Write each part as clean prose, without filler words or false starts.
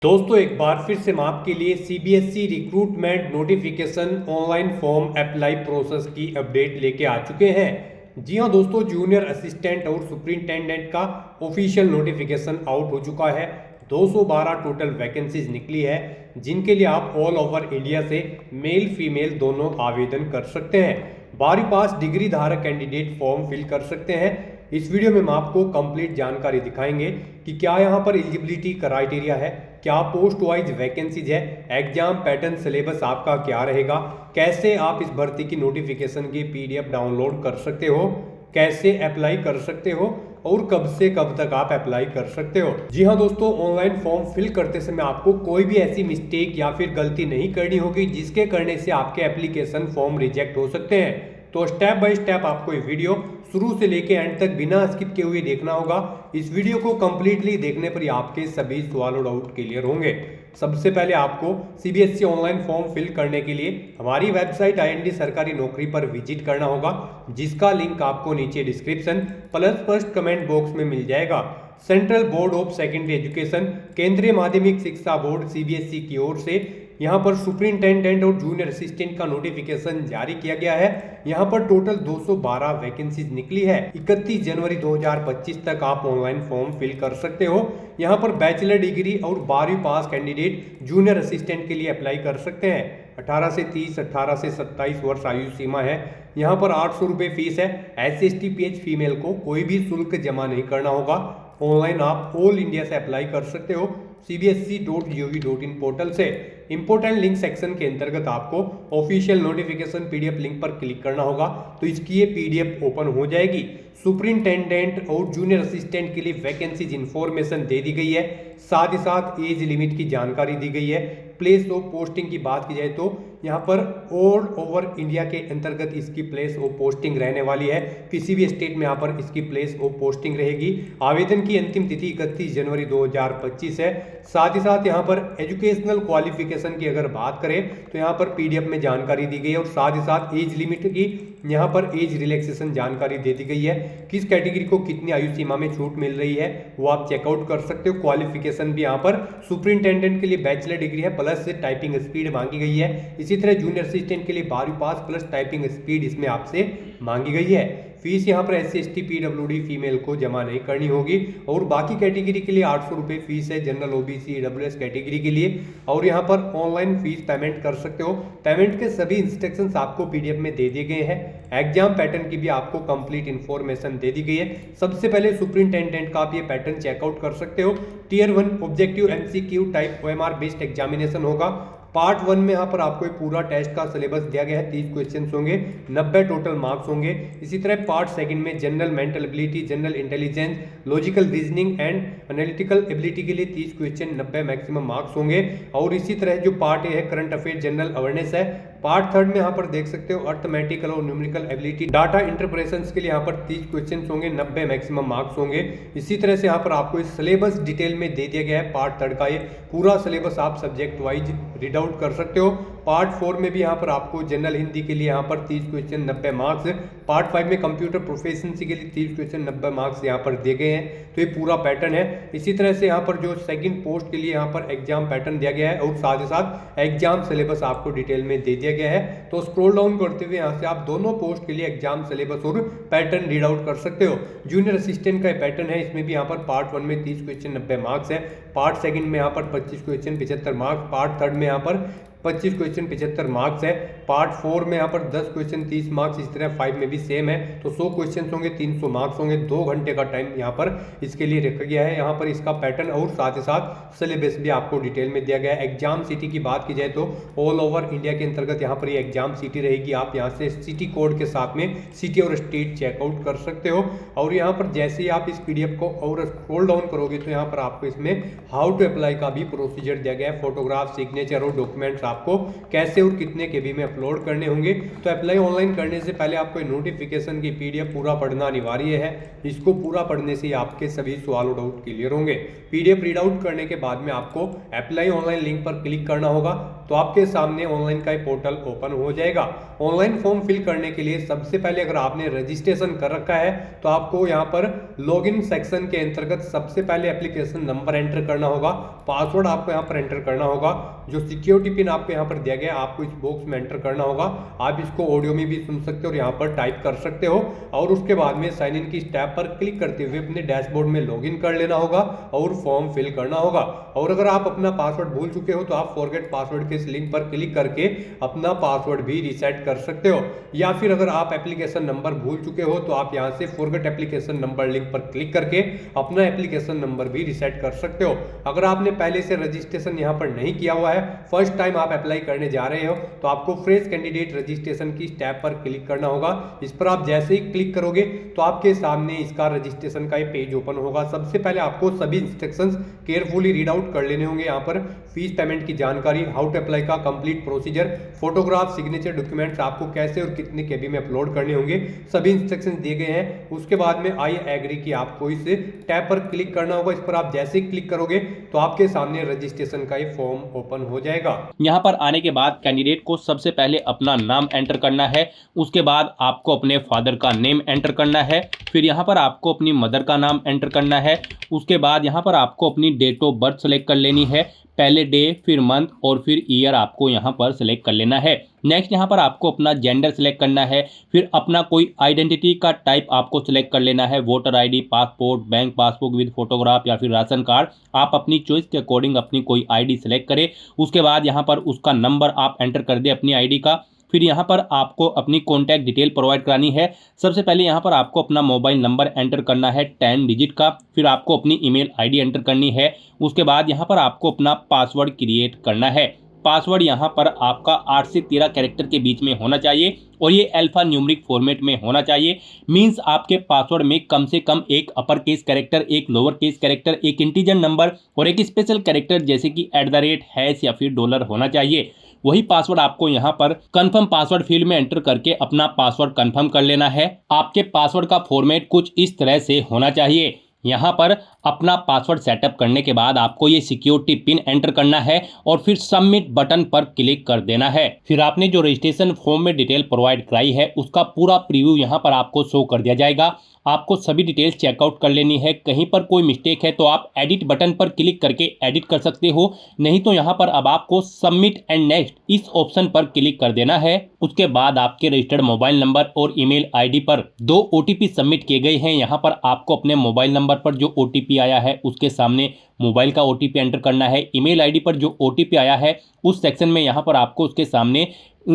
दोस्तों एक बार फिर से मैं आपके लिए CBSE recruitment notification online form apply process की अपडेट लेके आ चुके हैं। जी हाँ दोस्तों, जूनियर असिस्टेंट और सुपरिंटेंडेंट का ऑफिशियल नोटिफिकेशन आउट हो चुका है। 212 टोटल वैकेंसीज निकली है, जिनके लिए आप ऑल ओवर इंडिया से मेल फीमेल दोनों आवेदन कर सकते हैं। 12वीं पास डिग्री धारक कैंडिडेट फॉर्म फिल कर सकते हैं। इस वीडियो में हम आपको कंप्लीट जानकारी दिखाएंगे कि क्या यहाँ पर एलिजिबिलिटी क्राइटेरिया है, क्या पोस्ट वाइज वैकेंसीज है, एग्जाम पैटर्न सिलेबस आपका क्या रहेगा, कैसे आप इस भर्ती की नोटिफिकेशन की पीडीएफ डाउनलोड कर सकते हो, कैसे अप्लाई कर सकते हो और कब से कब तक आप अप्लाई कर सकते हो। जी हाँ दोस्तों, ऑनलाइन फॉर्म फिल करते समय आपको कोई भी ऐसी मिस्टेक या फिर गलती नहीं करनी होगी जिसके करने से आपके एप्लीकेशन फॉर्म रिजेक्ट हो सकते हैं। तो स्टेप बाय स्टेप आपको ये वीडियो शुरू से लेके एंड तक बिना स्किप किए हुए देखना होगा। इस वीडियो को कंप्लीटली देखने पर ही आपके सभी सवाल और डाउट क्लियर होंगे। सबसे पहले आपको सीबीएसई ऑनलाइन फॉर्म फिल करने के लिए हमारी वेबसाइट IND सरकारी नौकरी पर विजिट करना होगा, जिसका लिंक आपको नीचे description plus first comment box में मिल जाएगा। Central board of secondary education, केंद्रीय माध्यमिक शिक्षा बोर्ड सीबीएसई की ओर से यहाँ पर सुपरिंटेंडेंट और जूनियर असिस्टेंट का नोटिफिकेशन जारी किया गया है। यहाँ पर टोटल 212 वैकेंसीज निकली है। 31 जनवरी 2025 तक आप ऑनलाइन फॉर्म फिल कर सकते हो। यहाँ पर बैचलर डिग्री और 12वीं पास कैंडिडेट जूनियर असिस्टेंट के लिए अप्लाई कर सकते हैं। 18 से 30, 18 से 27 वर्ष आयु सीमा है। यहाँ पर 800 रुपये फीस है। SC/ST PH फीमेल को कोई भी शुल्क जमा नहीं करना होगा। ऑनलाइन आप ऑल इंडिया से अप्लाई कर सकते हो cbsc.gov.in पोर्टल से। इंपोर्टेंट लिंक सेक्शन के अंतर्गत आपको ऑफिशियल नोटिफिकेशन पीडीएफ लिंक पर क्लिक करना होगा, तो इसकी ये पीडीएफ ओपन हो जाएगी। सुपरिंटेंडेंट और जूनियर असिस्टेंट के लिए वैकेंसीज इंफॉर्मेशन दे दी गई है, साथ ही साथ एज लिमिट की जानकारी दी गई है। प्लेस ऑफ पोस्टिंग की बात की जाए तो यहाँ पर ऑल ओवर इंडिया के अंतर्गत इसकी प्लेस ऑफ पोस्टिंग रहने वाली है। किसी भी स्टेट में यहाँ पर इसकी प्लेस ऑफ पोस्टिंग रहेगी। आवेदन की अंतिम तिथि 31 जनवरी 2025 है। साथ ही साथ यहाँ पर एजुकेशनल क्वालिफिकेशन की अगर बात करें तो यहाँ पर पीडीएफ में जानकारी दी गई है और साथ ही साथ एज लिमिट की यहाँ पर एज रिलैक्सेशन जानकारी दे दी गई है। किस कैटेगरी को कितनी आयु सीमा में छूट मिल रही है वो आप चेकआउट कर सकते हो। क्वालिफिकेशन भी यहाँ पर सुपरिंटेंडेंट के लिए बैचलर डिग्री है प्लस टाइपिंग स्पीड मांगी गई है। इसी तरह जूनियर असिस्टेंट के लिए 12वीं पास प्लस टाइपिंग स्पीड इसमें आपसे मांगी गई है। फीस यहाँ पर SC/ST PWD फीमेल को जमा नहीं करनी होगी और बाकी कैटेगरी के लिए 800 रुपये फीस है। जनरल OBC EWS कैटेगरी के लिए और यहाँ पर ऑनलाइन फीस पेमेंट कर सकते हो। पेमेंट के सभी इंस्ट्रक्शंस आपको पीडीएफ में दे दिए गए हैं। एग्जाम पैटर्न की भी आपको कंप्लीट इन्फॉर्मेशन दे दी गई है। सबसे पहले सुपरिंटेंडेंट का आप ये पैटर्न चेकआउट कर सकते हो। Tier 1 objective MCQ type OMR based examination होगा। पार्ट 1 में यहाँ पर आपको पूरा टेस्ट का सिलेबस दिया गया है। 30 क्वेश्चन होंगे, 90 टोटल मार्क्स होंगे। इसी तरह पार्ट 2 में general mental ability, general intelligence, logical reasoning and analytical ability के लिए 30 क्वेश्चन, 90 मैक्सिमम मार्क्स होंगे। और इसी तरह जो पार्ट ए है करंट अफेयर जनरल अवेयरनेस है। पार्ट 3 में यहाँ पर देख सकते हो अर्थमेटिकल और न्यूमेरिकल एबिलिटी, डाटा इंटरप्रेशन के लिए यहाँ पर 30 क्वेश्चन होंगे, 90 मैक्सिमम मार्क्स होंगे। इसी तरह से यहाँ पर आपको इस सिलेबस डिटेल में दे दिया गया है। पार्ट 3 का ये पूरा सिलेबस आप सब्जेक्ट वाइज रीड आउट कर सकते हो। पार्ट 4 में भी यहाँ पर आपको जनरल हिंदी के लिए यहाँ पर 30 क्वेश्चन, 90 मार्क्स। पार्ट 5 में कंप्यूटर प्रोफिशिएंसी के लिए 30 क्वेश्चन, 90 मार्क्स यहाँ पर दिए गए हैं। तो ये पूरा पैटर्न है। इसी तरह से यहाँ पर जो सेकंड पोस्ट के लिए यहाँ पर एग्जाम पैटर्न दिया गया है और साथ ही साथ एग्जाम सिलेबस आपको डिटेल में दे दिया गया है। तो स्क्रॉल डाउन करते हुए यहाँ से आप दोनों पोस्ट के लिए एग्जाम सिलेबस और पैटर्न रीड आउट कर सकते हो। जूनियर असिस्टेंट का पैटर्न है, इसमें भी यहाँ पर पार्ट 1 में 30 क्वेश्चन, 90 मार्क्स है। पार्ट 2 में यहाँ पर 25 क्वेश्चन, 75 मार्क्स। पार्ट 3 में यहाँ पर 25 क्वेश्चन, 75 मार्क्स है। पार्ट 4 में यहाँ पर 10 क्वेश्चन, 30 मार्क्स। इस तरह 5 में भी सेम है। तो 100 क्वेश्चन होंगे, 300 मार्क्स होंगे। 2 घंटे का टाइम यहाँ पर इसके लिए रखा गया है। यहाँ पर इसका पैटर्न और साथ ही साथ सिलेबस भी आपको डिटेल में दिया गया है। एग्जाम सिटी की बात की जाए तो ऑल ओवर इंडिया के अंतर्गत यहाँ पर ये एग्जाम सिटी रहेगी। आप यहाँ से सिटी कोड के साथ में सिटी और स्टेट चेकआउट कर सकते हो। और यहाँ पर जैसे ही आप इस पीडीएफ को और स्क्रॉल डाउन करोगे तो यहाँ पर आपको इसमें हाउ टू अप्लाई का भी प्रोसीजर दिया गया है। फोटोग्राफ, सिग्नेचर और डॉक्यूमेंट्स आपको कैसे और कितने केबी में अपलोड करने होंगे। तो अप्लाई ऑनलाइन करने से पहले आपको नोटिफिकेशन की पीडीएफ पूरा पढ़ना अनिवार्य है। इसको पूरा पढ़ने से आपके सभी सवाल और डाउट क्लियर होंगे। पीडीएफ रीड आउट करने के बाद में आपको अप्लाई ऑनलाइन लिंक पर क्लिक करना होगा, तो आपके सामने ऑनलाइन का पोर्टल ओपन हो जाएगा। ऑनलाइन फॉर्म फिल करने के लिए सबसे पहले अगर आपने रजिस्ट्रेशन कर रखा है तो आपको यहाँ पर लॉगिन सेक्शन के अंतर्गत सबसे पहले एप्लीकेशन नंबर एंटर करना होगा, पासवर्ड आपको यहाँ पर एंटर करना होगा, जो सिक्योरिटी पिन आपको यहाँ पर दिया गया आपको इस बॉक्स में एंटर करना होगा। आप इसको ऑडियो में भी सुन सकते हो और यहाँ पर टाइप कर सकते हो। और उसके बाद में साइन इन की स्टेप पर क्लिक करते हुए अपने डैशबोर्ड में लॉगिन कर लेना होगा और फॉर्म फिल करना होगा। और अगर आप अपना पासवर्ड भूल चुके हो तो आप फॉरगेट पासवर्ड के इस लिंक पर क्लिक करके अपना पासवर्ड भी रीसेट कर सकते हो। या फिर अगर आप एप्लीकेशन नंबर भूल चुके हो तो आप यहाँ से फॉरगेट एप्लीकेशन नंबर लिंक पर क्लिक करके अपना एप्लीकेशन नंबर भी रीसेट कर सकते हो। अगर आपने पहले से रजिस्ट्रेशन यहाँ पर नहीं किया हुआ है, फर्स्ट टाइम आप अप्लाई करने जा रहे हो, तो आपको फ्रेश कैंडिडेट रजिस्ट्रेशन की स्टेप पर क्लिक करना होगा। इस पर आप जैसे ही क्लिक करोगे तो आपके सामने इसका रजिस्ट्रेशन का पेज ओपन होगा। सबसे पहले आपको सभी इंस्ट्रक्शंस केयरफुली रीड आउट कर लेने होंगे। यहाँ पर फीस पेमेंट की जानकारी, हाउ टू अप्लाई का complete procedure, photograph, signature documents आपको कैसे और कितने केबी में अपलोड करने होंगे, सभी इंस्ट्रक्शंस दिए गए हैं। उसके बाद में आई एग्री की आपको इस टैब पर क्लिक करना होगा। इस पर आप जैसे ही क्लिक करोगे तो आपके सामने रजिस्ट्रेशन का ये फॉर्म ओपन हो जाएगा। यहाँ पर आने के बाद कैंडिडेट को सबसे पहले अपना नाम एंटर करना है, उसके बाद आपको अपने फादर का नेम एंटर करना है, फिर यहाँ पर आपको अपनी मदर का नाम एंटर करना है, उसके बाद यहाँ पर आपको अपनी डेट ऑफ बर्थ सेलेक्ट कर लेनी है, पहले डे, फिर मंथ और फिर ईयर आपको यहाँ पर सेलेक्ट कर लेना है। नेक्स्ट यहाँ पर आपको अपना जेंडर सेलेक्ट करना है, फिर अपना कोई आइडेंटिटी का टाइप आपको सेलेक्ट कर लेना है, voter ID, passport, bank passbook with photograph या फिर राशन कार्ड। आप अपनी चॉइस के अकॉर्डिंग अपनी कोई आईडी सेलेक्ट करें। उसके बाद यहाँ पर उसका नंबर आप एंटर कर दें अपनी आईडी का। फिर यहाँ पर आपको अपनी कॉन्टैक्ट डिटेल प्रोवाइड करानी है। सबसे पहले यहाँ पर आपको अपना मोबाइल नंबर एंटर करना है 10 डिजिट का, फिर आपको अपनी ईमेल आईडी एंटर करनी है। उसके बाद यहाँ पर आपको अपना पासवर्ड क्रिएट करना है। पासवर्ड यहाँ पर आपका 8 से 13 कैरेक्टर के बीच में होना चाहिए और ये अल्फा न्यूमेरिक फॉर्मेट में होना चाहिए। मींस आपके पासवर्ड में कम से कम एक अपर केस कैरेक्टर, एक लोअर केस कैरेक्टर, एक इंटीजर नंबर और एक स्पेशल कैरेक्टर जैसे कि @ हैश या फिर डॉलर होना चाहिए। वही पासवर्ड आपको यहाँ पर कंफर्म पासवर्ड फील्ड में एंटर करके अपना पासवर्ड कंफर्म कर लेना है। आपके पासवर्ड का फॉर्मेट कुछ इस तरह से होना चाहिए। यहाँ पर अपना पासवर्ड सेटअप करने के बाद आपको ये सिक्योरिटी पिन एंटर करना है और फिर सबमिट बटन पर क्लिक कर देना है। फिर आपने जो रजिस्ट्रेशन फॉर्म में डिटेल प्रोवाइड कराई है उसका पूरा प्रीव्यू यहाँ पर आपको शो कर दिया जाएगा। आपको सभी डिटेल्स चेकआउट कर लेनी है। कहीं पर कोई मिस्टेक है तो आप एडिट बटन पर क्लिक करके एडिट कर सकते हो, नहीं तो यहाँ पर अब आपको सबमिट एंड नेक्स्ट इस ऑप्शन पर क्लिक कर देना है। उसके बाद आपके रजिस्टर्ड मोबाइल नंबर और ईमेल आईडी पर 2 OTP सबमिट किए गए हैं। यहाँ पर आपको अपने मोबाइल नंबर पर जो OTP आया है उसके सामने मोबाइल का OTP एंटर करना है। ईमेल आईडी पर जो OTP आया है उस सेक्शन में यहाँ पर आपको उसके सामने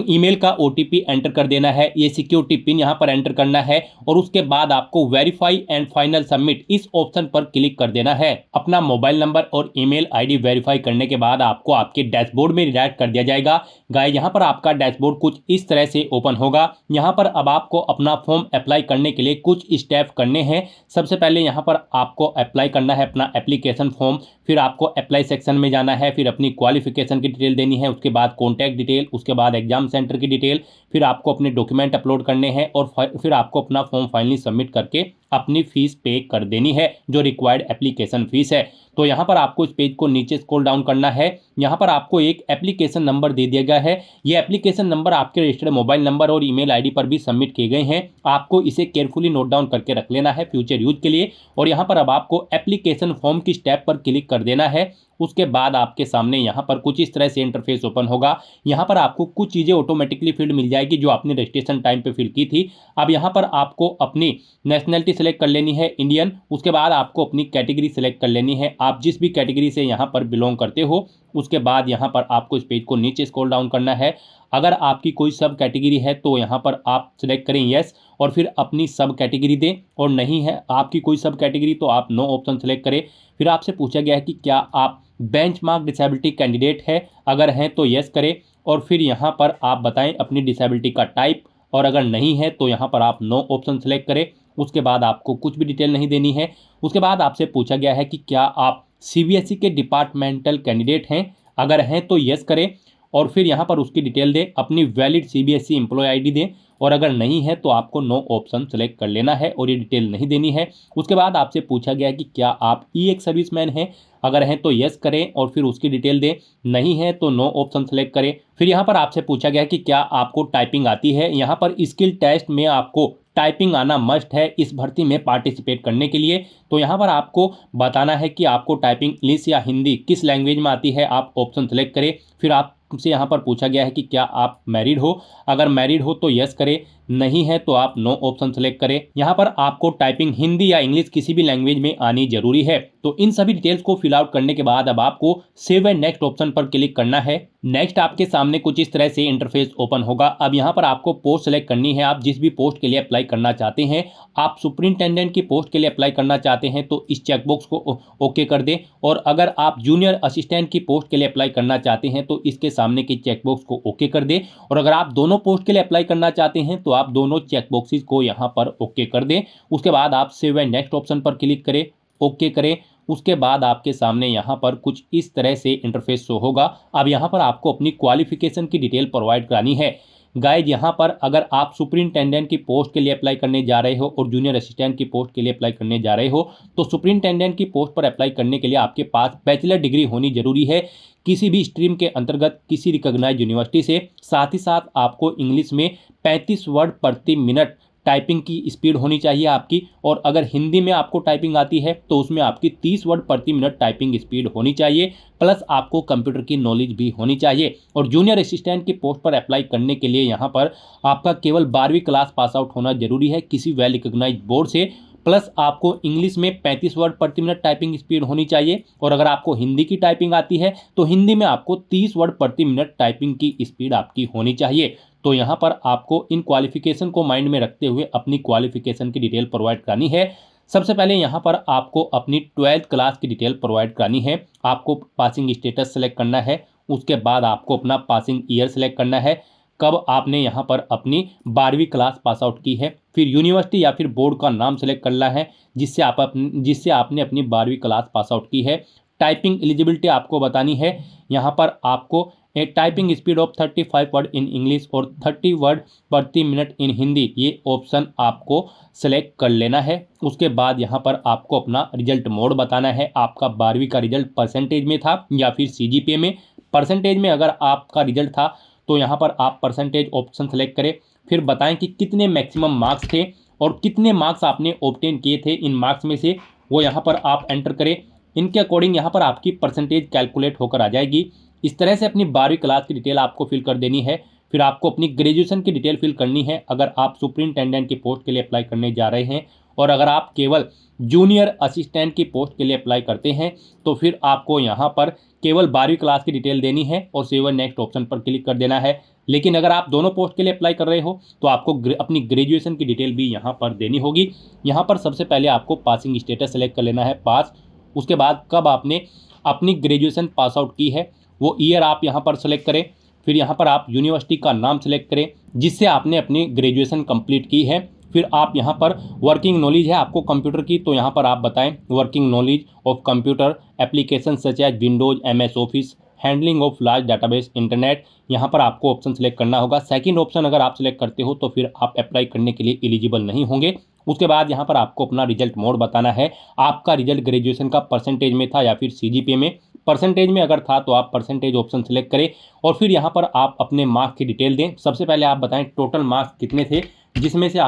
ईमेल का OTP एंटर कर देना है। ये सिक्योरिटी पिन यहाँ पर एंटर करना है और उसके बाद आपको वेरीफाई एंड फाइनल सबमिट इस ऑप्शन पर क्लिक कर देना है। अपना मोबाइल नंबर और ईमेल आईडी वेरीफाई करने के बाद आपको आपके डैशबोर्ड में रिडायरेक्ट कर दिया जाएगा। गाइस, यहाँ पर आपका डैशबोर्ड कुछ इस तरह से ओपन होगा। यहाँ पर अब आपको अपना फॉर्म अप्लाई करने के लिए कुछ स्टेप करने हैं। सबसे पहले यहाँ पर आपको अप्लाई करना है अपना एप्लीकेशन फॉर्म, फिर आपको अप्लाई सेक्शन में जाना है, फिर अपनी क्वालिफिकेशन की डिटेल देनी है, उसके बाद कॉन्टैक्ट डिटेल, उसके बाद एग्जाम सेंटर की डिटेल, फिर आपको अपने डॉक्यूमेंट अपलोड करने हैं और फिर आपको अपना फॉर्म फाइनली सबमिट करके अपनी फीस पे कर देनी है जो रिक्वायर्ड एप्लीकेशन फीस है। तो यहाँ पर आपको इस पेज को नीचे स्क्रॉल डाउन करना है। यहाँ पर आपको एक एप्लीकेशन नंबर दे दिया गया है। ये एप्लीकेशन नंबर आपके रजिस्टर्ड मोबाइल नंबर और ईमेल आईडी पर भी सबमिट किए गए हैं। आपको इसे केयरफुली नोट डाउन करके रख लेना है फ्यूचर यूज के लिए। और यहाँ पर अब आपको एप्लीकेशन फॉर्म की स्टेप पर क्लिक कर देना है। उसके बाद आपके सामने यहाँ पर कुछ इस तरह से इंटरफेस ओपन होगा। यहाँ पर आपको कुछ चीज़ें ऑटोमेटिकली फिल्ड मिल जाएगी जो आपने रजिस्ट्रेशन टाइम पे फिल की थी। अब यहाँ पर आपको अपनी नेशनलिटी सेलेक्ट कर लेनी है, इंडियन। उसके बाद आपको अपनी कैटेगरी सेलेक्ट कर लेनी है, आप जिस भी कैटेगरी से यहाँ पर बिलोंग करते हो। उसके बाद यहाँ पर आपको इस पेज को नीचे स्क्रॉल डाउन करना है। अगर आपकी कोई सब कैटेगरी है तो यहाँ पर आप सिलेक्ट करें यस और फिर अपनी सब कैटेगरी दें, और नहीं है आपकी कोई सब कैटेगरी तो आप नो ऑप्शन सेलेक्ट करें। फिर आपसे पूछा गया है कि क्या आप बेंचमार्क डिसेबिलिटी कैंडिडेट है, अगर हैं तो यस करें और फिर यहाँ पर आप बताएं अपनी डिसेबिलिटी का टाइप, और अगर नहीं है तो यहाँ पर आप नो ऑप्शन सेलेक्ट करें। उसके बाद आपको कुछ भी डिटेल नहीं देनी है। उसके बाद आपसे पूछा गया है कि क्या आप CBSE के डिपार्टमेंटल कैंडिडेट हैं, अगर हैं तो यस करें और फिर यहाँ पर उसकी डिटेल दें, अपनी वैलिड CBSE एम्प्लॉय आईडी दें, और अगर नहीं है तो आपको नो ऑप्शन सेलेक्ट कर लेना है और ये डिटेल नहीं देनी है। उसके बाद आपसे पूछा गया कि क्या आप एक्स सर्विसमैन हैं, अगर हैं तो यस करें और फिर उसकी डिटेल दें, नहीं है तो नो ऑप्शन सेलेक्ट करें। फिर यहाँ पर आपसे पूछा गया कि क्या आपको टाइपिंग आती है। यहाँ पर स्किल टेस्ट में आपको टाइपिंग आना मस्ट है इस भर्ती में पार्टिसिपेट करने के लिए। तो यहाँ पर आपको बताना है कि आपको टाइपिंग इंग्लिश या हिंदी किस लैंग्वेज में आती है, आप ऑप्शन सेलेक्ट करें। फिर आपसे यहाँ पर पूछा गया है कि क्या आप मैरिड हो, अगर मैरिड हो तो यस करें, नहीं है तो आप नो ऑप्शन सेलेक्ट करें। यहाँ पर आपको टाइपिंग हिंदी या इंग्लिश किसी भी लैंग्वेज में आनी जरूरी है। तो इन सभी डिटेल्स को फिल आउट करने के बाद अब आपको सेव एंड नेक्स्ट ऑप्शन पर क्लिक करना है। नेक्स्ट आपके सामने कुछ इस तरह से इंटरफेस ओपन होगा। अब यहाँ पर आपको पोस्ट सेलेक्ट करनी है, आप जिस भी पोस्ट के लिए अप्लाई करना चाहते हैं। आप सुपरिंटेंडेंट की पोस्ट के लिए अप्लाई करना चाहते हैं तो इस चेकबॉक्स को ओके कर दें, और अगर आप जूनियर असिस्टेंट की पोस्ट के लिए अप्लाई करना चाहते हैं तो इसके सामने की चेकबॉक्स को ओके कर दें, और अगर आप दोनों पोस्ट के लिए अप्लाई करना चाहते हैं तो आप दोनों चेकबॉक्सेस को यहाँ पर ओके कर दें। उसके बाद आप सेव एंड नेक्स्ट ऑप्शन पर क्लिक करें, ओके करें। उसके बाद आपके सामने यहाँ पर कुछ इस तरह से इंटरफेस शो होगा। अब यहाँ पर आपको अपनी क्वालिफिकेशन की डिटेल प्रोवाइड करानी है। गाइज यहाँ पर अगर आप सुपरिंटेंडेंट की पोस्ट के लिए अप्लाई करने जा रहे हो और जूनियर असिस्टेंट की पोस्ट के लिए अप्लाई करने जा रहे हो तो सुपरिंटेंडेंट की पोस्ट पर अप्लाई करने के लिए आपके पास बैचलर डिग्री होनी जरूरी है किसी भी स्ट्रीम के अंतर्गत किसी रिकॉग्नाइज्ड यूनिवर्सिटी से। साथ ही साथ आपको इंग्लिश में 35 वर्ड प्रति मिनट टाइपिंग की स्पीड होनी चाहिए आपकी, और अगर हिंदी में आपको टाइपिंग आती है तो उसमें आपकी 30 वर्ड प्रति मिनट टाइपिंग स्पीड होनी चाहिए, प्लस आपको कंप्यूटर की नॉलेज भी होनी चाहिए। और जूनियर असिस्टेंट की पोस्ट पर अप्लाई करने के लिए यहाँ पर आपका केवल 12वीं क्लास पास आउट होना जरूरी है किसी वेल रिकॉग्नाइज्ड बोर्ड से, प्लस आपको इंग्लिश में 35 वर्ड प्रति मिनट टाइपिंग स्पीड होनी चाहिए, और अगर आपको हिंदी की टाइपिंग आती है तो हिंदी में आपको 30 वर्ड प्रति मिनट टाइपिंग की स्पीड आपकी होनी चाहिए। तो यहाँ पर आपको इन क्वालिफिकेशन को माइंड में रखते हुए अपनी क्वालिफिकेशन की डिटेल प्रोवाइड करानी है। सबसे पहले यहाँ पर आपको अपनी 12th क्लास की डिटेल प्रोवाइड करानी है। आपको पासिंग स्टेटस सेलेक्ट करना है, उसके बाद आपको अपना पासिंग ईयर सेलेक्ट करना है, कब आपने यहाँ पर अपनी 12वीं क्लास पास आउट की है। फिर यूनिवर्सिटी या फिर बोर्ड का नाम सेलेक्ट करना है जिससे आपने अपनी 12वीं क्लास पास आउट की है। टाइपिंग एलिजिबिलिटी आपको बतानी है। यहाँ पर आपको एक typing speed of 35 word in English और 30 वर्ड प्रति मिनट इन हिंदी, ये ऑप्शन आपको सेलेक्ट कर लेना है। उसके बाद यहाँ पर आपको अपना रिजल्ट मोड बताना है। आपका 12वीं का रिजल्ट परसेंटेज में था या फिर CGPA में। परसेंटेज में अगर आपका रिजल्ट था तो यहाँ पर आप परसेंटेज ऑप्शन सेलेक्ट करें। फिर बताएं कि कितने मैक्सिमम मार्क्स थे और कितने मार्क्स आपने ऑब्टेन किए थे इन मार्क्स में से, वो यहाँ पर आप एंटर करें। इनके अकॉर्डिंग यहाँ पर आपकी परसेंटेज कैलकुलेट होकर आ जाएगी। इस तरह से अपनी 12वीं क्लास की डिटेल आपको फिल कर देनी है। फिर आपको अपनी ग्रेजुएशन की डिटेल फिल करनी है अगर आप सुपरिंटेंडेंट की पोस्ट के लिए अप्लाई करने जा रहे हैं, और अगर आप केवल जूनियर असिस्टेंट की पोस्ट के लिए अप्लाई करते हैं तो फिर आपको यहाँ पर केवल 12वीं क्लास की डिटेल देनी है और सेव एंड नेक्स्ट ऑप्शन पर क्लिक कर देना है। लेकिन अगर आप दोनों पोस्ट के लिए अप्लाई कर रहे हो तो आपको अपनी ग्रेजुएशन की डिटेल भी यहाँ पर देनी होगी। यहाँ पर सबसे पहले आपको पासिंग स्टेटस सेलेक्ट कर लेना है, पास। उसके बाद कब आपने अपनी ग्रेजुएशन पास आउट की है वो ईयर आप यहाँ पर सेलेक्ट करें। फिर यहाँ पर आप यूनिवर्सिटी का नाम सेलेक्ट करें जिससे आपने अपनी ग्रेजुएशन कंप्लीट की है। फिर आप यहाँ पर वर्किंग नॉलेज है आपको कंप्यूटर की, तो यहाँ पर आप बताएं working knowledge of computer application such as Windows, MS office, handling of large database, internet. यहाँ पर आपको ऑप्शन सेलेक्ट करना होगा। सेकंड ऑप्शन अगर आप सेलेक्ट करते हो तो फिर आप अप्लाई करने के लिए एलिजिबल नहीं होंगे। उसके बाद यहाँ पर आपको अपना रिजल्ट मोड बताना है। आपका रिजल्ट ग्रेजुएशन का परसेंटेज में था या फिर CGPA में। परसेंटेज में अगर था तो आप परसेंटेज ऑप्शन सेलेक्ट करें और फिर यहाँ पर आप अपने मार्क्स की डिटेल दें। सबसे पहले आप बताएं टोटल मार्क्स कितने थे जिसमें से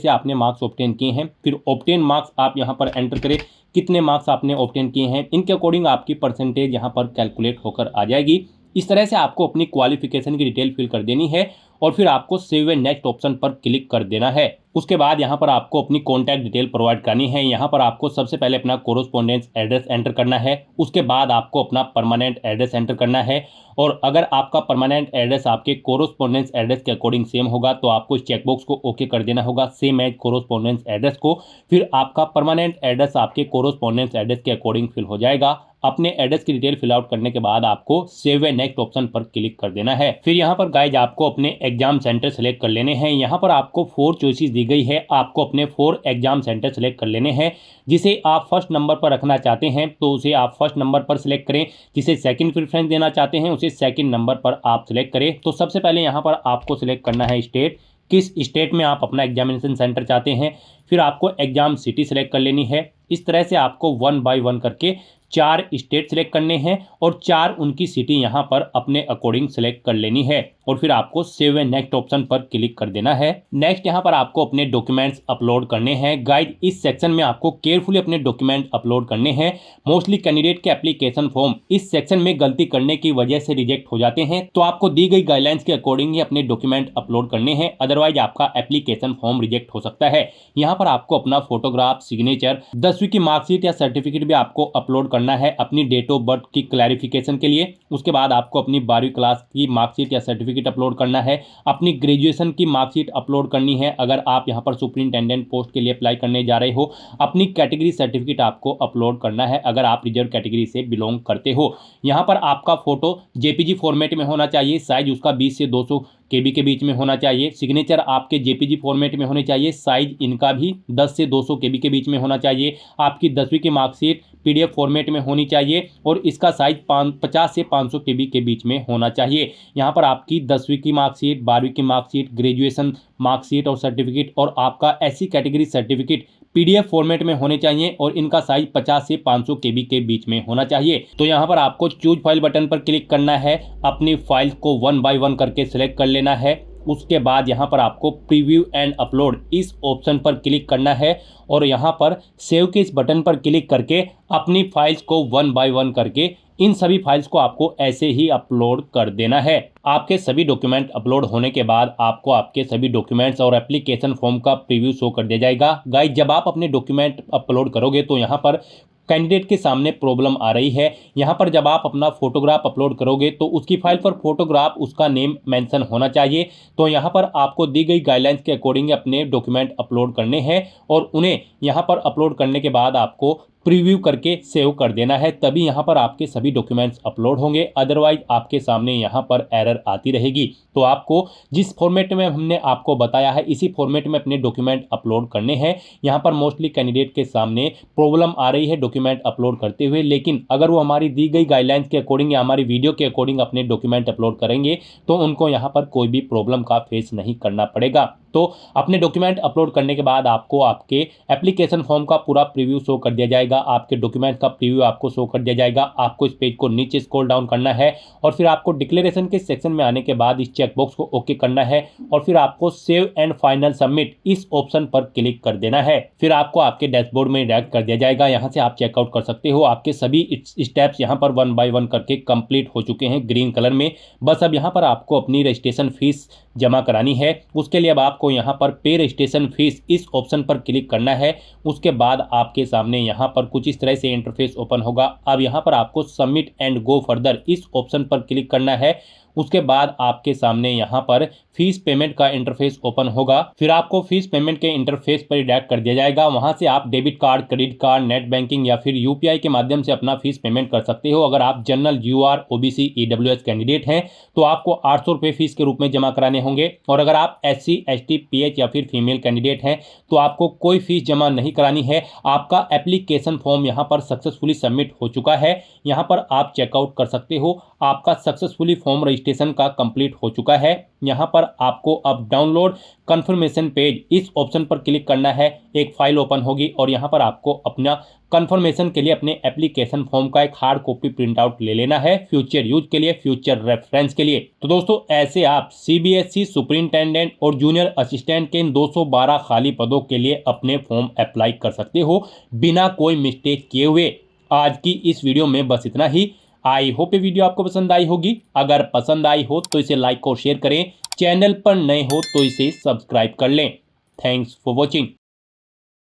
आपने मार्क्स ऑब्टेन किए हैं। फिर ऑब्टेन मार्क्स आप यहाँ पर एंटर करें, कितने मार्क्स आपने ऑब्टेन किए हैं। इनके अकॉर्डिंग आपकी परसेंटेज यहाँ पर कैलकुलेट होकर आ जाएगी। इस तरह से आपको अपनी क्वालिफिकेशन की डिटेल फिल कर देनी है और फिर आपको सेव एंड नेक्स्ट ऑप्शन पर क्लिक कर देना है। उसके बाद यहाँ पर आपको अपनी कॉन्टैक्ट डिटेल प्रोवाइड करनी है। यहाँ पर आपको सबसे पहले अपना कोरोस्पोंडेंस एड्रेस एंटर करना है। उसके बाद आपको अपना परमानेंट एड्रेस एंटर करना है, और अगर आपका परमानेंट एड्रेस आपके कोरोस्पोंडेंस एड्रेस के अकॉर्डिंग सेम होगा तो आपको इस चेकबॉक्स को ओके कर देना होगा, सेम एज कोरोस्पोंडेंस एड्रेस को। फिर आपका परमानेंट एड्रेस आपके कोरोस्पोंडेंस एड्रेस के अकॉर्डिंग फिल हो जाएगा। अपने एड्रेस की डिटेल फिल आउट करने के बाद आपको सेव एंड नेक्स्ट ऑप्शन पर क्लिक कर देना है। फिर यहाँ पर गाइज आपको अपने एग्जाम सेंटर सेलेक्ट कर लेने हैं। यहाँ पर आपको 4 चॉइसेस दी गई है, आपको अपने 4 एग्जाम सेंटर सेलेक्ट कर लेने हैं। जिसे आप फर्स्ट नंबर पर रखना चाहते हैं तो उसे आप फर्स्ट नंबर पर सिलेक्ट करें, जिसे सेकंड प्रेफरेंस देना चाहते हैं उसे सेकंड नंबर पर आप सिलेक्ट करें। तो सबसे पहले यहाँ पर आपको सिलेक्ट करना है स्टेट, किस स्टेट में आप अपना एग्जामिनेशन सेंटर चाहते हैं। फिर आपको एग्जाम सिटी सेलेक्ट कर लेनी है। इस तरह से आपको 1 बाय 1 करके 4 स्टेट सेलेक्ट करने हैं और 4 उनकी सिटी यहाँ पर अपने अकॉर्डिंग सेलेक्ट कर लेनी है और फिर आपको सेव एंड नेक्स्ट ऑप्शन पर क्लिक कर देना है। नेक्स्ट यहाँ पर आपको अपने डॉक्यूमेंट्स अपलोड करने हैं। गाइड, इस सेक्शन में आपको केयरफुली अपने डॉक्यूमेंट अपलोड करने हैं। मोस्टली कैंडिडेट के एप्लीकेशन फॉर्म इस सेक्शन में गलती करने की वजह से रिजेक्ट हो जाते हैं, तो आपको दी गई गाइडलाइंस के अकॉर्डिंग ही अपने डॉक्यूमेंट अपलोड करने हैं, अदरवाइज आपका एप्लीकेशन फॉर्म रिजेक्ट हो सकता है। यहाँ पर आपको अपना फोटोग्राफ, सिग्नेचर, 10वीं की मार्कशीट या सर्टिफिकेट भी आपको अपलोड करना है अपनी डेट ऑफ बर्थ की क्लैरिफिकेशन के लिए। उसके बाद आपको अपनी 12वीं क्लास की मार्कशीट या सर्टिफिकेट अपलोड करना है, अपनी ग्रेजुएशन की मार्कशीट अपलोड करनी है अगर आप यहाँ पर सुपरिंटेंडेंट पोस्ट के लिए अप्लाई करने जा रहे हो। अपनी कैटेगरी सर्टिफिकेट आपको अपलोड करना है अगर आप रिजर्व कैटेगरी से बिलोंग करते हो। यहाँ पर आपका फोटो जेपीजी फॉर्मेट में होना चाहिए, साइज उसका 20 से 200 KB के बीच में होना चाहिए। सिग्नेचर आपके जेपीजी फॉर्मेट में होने चाहिए, साइज इनका भी 10 से 200 KB के बीच में होना चाहिए। आपकी 10वीं की मार्कशीट PDF फॉर्मेट में होनी चाहिए और इसका साइज 50 से 500 KB के बीच में होना चाहिए। यहाँ पर आपकी 10वीं की मार्कशीट, 12वीं की मार्कशीट, ग्रेजुएशन मार्कशीट और सर्टिफिकेट और आपका SC category certificate PDF format में होने चाहिए और इनका साइज 50 से 500 KB के बीच में होना चाहिए। तो यहाँ पर आपको चूज फाइल बटन पर क्लिक करना है, अपनी फाइल को 1 बाय 1 करके सिलेक्ट कर लेना है। उसके बाद यहाँ पर आपको प्रीव्यू एंड अपलोड इस ऑप्शन पर क्लिक करना है और यहाँ पर सेव के इस बटन पर क्लिक करके अपनी फाइल्स को 1 बाय 1 करके इन सभी फाइल्स को आपको ऐसे ही अपलोड कर देना है। आपके सभी डॉक्यूमेंट अपलोड होने के बाद आपको आपके सभी डॉक्यूमेंट्स और एप्लीकेशन फॉर्म का प्रीव्यू शो कर दिया जाएगा। गाइस, जब आप अपने डॉक्यूमेंट अपलोड करोगे तो यहाँ पर कैंडिडेट के सामने प्रॉब्लम आ रही है। यहाँ पर जब आप अपना फोटोग्राफ अपलोड करोगे तो उसकी फाइल पर फोटोग्राफ उसका नेम मेंशन होना चाहिए। तो यहाँ पर आपको दी गई गाइडलाइंस के अकॉर्डिंग अपने डॉक्यूमेंट अपलोड करने हैं और उन्हें यहाँ पर अपलोड करने के बाद आपको प्रीव्यू करके सेव कर देना है, तभी यहाँ पर आपके सभी डॉक्यूमेंट्स अपलोड होंगे, अदरवाइज आपके सामने यहाँ पर एरर आती रहेगी। तो आपको जिस फॉर्मेट में हमने आपको बताया है इसी फॉर्मेट में अपने डॉक्यूमेंट अपलोड करने हैं। यहाँ पर मोस्टली कैंडिडेट के सामने प्रॉब्लम आ रही है डॉक्यूमेंट अपलोड करते हुए, लेकिन अगर वो हमारी दी गई गाइडलाइंस के अकॉर्डिंग या हमारी वीडियो के अकॉर्डिंग अपने डॉक्यूमेंट अपलोड करेंगे तो उनको यहाँ पर कोई भी प्रॉब्लम का फेस नहीं करना पड़ेगा। तो अपने डॉक्यूमेंट अपलोड करने के बाद आपको आपके एप्लीकेशन फॉर्म का पूरा प्रीव्यू शो कर दिया जाएगा, आपके डॉक्यूमेंट का प्रीव्यू आपको शो कर दिया जाएगा। आपको इस पेज को नीचे स्क्रॉल डाउन करना है और फिर आपको डिक्लेरेशन के सेक्शन में आने के बाद इस चेकबॉक्स को ओके करना है और फिर आपको सेव एंड फाइनल सबमिट इस ऑप्शन पर क्लिक कर देना है। फिर आपको आपके डैशबोर्ड में डायरेक्ट कर दिया जाएगा, यहाँ से आप चेकआउट कर सकते हो। आपके सभी स्टेप्स यहाँ पर 1 बाय 1 करके कंप्लीट हो चुके हैं ग्रीन कलर में। बस अब यहाँ पर आपको अपनी रजिस्ट्रेशन फीस जमा करानी है। उसके लिए अब आपको यहाँ पर पे रजिस्ट्रेशन फीस इस ऑप्शन पर क्लिक करना है। उसके बाद आपके सामने यहाँ पर कुछ इस तरह से इंटरफेस ओपन होगा। अब यहाँ पर आपको सबमिट एंड गो फर्दर इस ऑप्शन पर क्लिक करना है। उसके बाद आपके सामने यहाँ पर फीस पेमेंट का इंटरफेस ओपन होगा। फिर आपको फीस पेमेंट के इंटरफेस पर डायरेक्ट कर दिया जाएगा। वहां से आप debit card, credit card, net banking या फिर UPI के माध्यम से अपना फीस पेमेंट कर सकते हो। अगर आप general, UR, OBC, EWS candidate हैं तो आपको 800 रुपये फीस के रूप में जमा कराने होंगे और अगर आप SC, ST, PH या फिर फीमेल कैंडिडेट हैं तो आपको कोई फीस जमा नहीं करानी है। आपका एप्लीकेशन फॉर्म यहाँ पर सक्सेसफुली सबमिट हो चुका है। यहाँ पर आप चेकआउट कर सकते हो, आपका सक्सेसफुली फॉर्म रजिस्ट्रेशन का कंप्लीट हो चुका है। यहाँ पर आपको अब डाउनलोड कंफर्मेशन पेज इस ऑप्शन पर क्लिक करना है। एक फाइल ओपन होगी और यहाँ पर आपको अपना कंफर्मेशन के लिए अपने एप्लीकेशन फॉर्म का एक हार्ड कॉपी प्रिंट आउट ले लेना है, फ्यूचर यूज के लिए, फ्यूचर रेफरेंस के लिए। तो दोस्तों, ऐसे आप CBSE सुपरिंटेंडेंट और जूनियर असिस्टेंट के इन 212 खाली पदों के लिए अपने फॉर्म अप्लाई कर सकते हो बिना कोई मिस्टेक किए हुए। आज की इस वीडियो में बस इतना ही। आई होप ये वीडियो आपको पसंद आई होगी। अगर पसंद आई हो तो इसे लाइक और शेयर करें। चैनल पर नए हो तो इसे सब्सक्राइब कर लें। Thanks for watching.